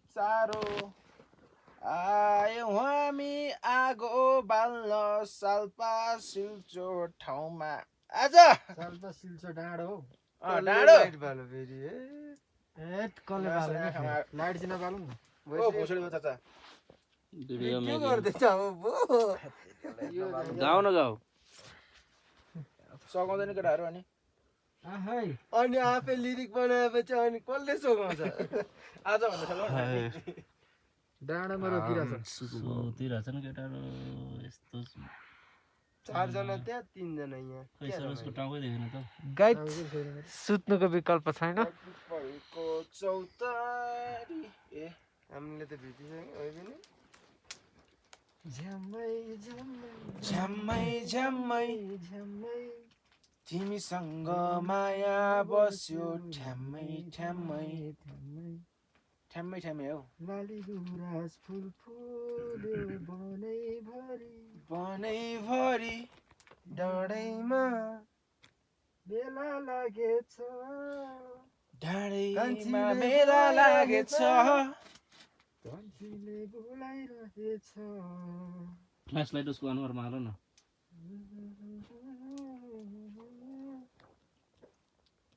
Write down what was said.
चारो आयौँ हामी आगो बाल्न साल्पा सिल्चो ठाउँमा आज साल्पा सिल्चो डाँडो हो डाँडो लाइट बाल्यो फेरि कसले बाल्यो लाइट चाहिँ नबालौँ न ओ भोसडीको चाचा भिडियो के मेकिङ गर्दैछ अब गाउँ न गाउँ सघाउँदैन केटाहरू अनि अनि आफै लिरिक बनाएपछि अनि कसले सोगाउँछ आज भन्दा सघाउ डाँडामा रोकिरहेछ सुतिरहेछ नि केटाहरू यस्तो चारजना त्यहाँ तीनजना यहाँ खै सरोजको टाउकै देखेन त गाइड सुत्नुको विकल्प छैन पल्को चौतारी ए हामीले त भेटिसक्यौँ है पनि झ्याम्मै झ्याम्मै झ्याम्मै तिमीसँग माया बस्यो ठ्याम्मै ठ्याम्मै ठ्याम्मै ठ्याम्मै हौ लाली गुराँस फुल फुल्यो बनैभरि डाँडैमा बेला लागेछ डाँडैमा मेला लागेछ कान्छीले बोलाइरहेछ फ्ल्यास लाइट उसको अनुहारमा हाल न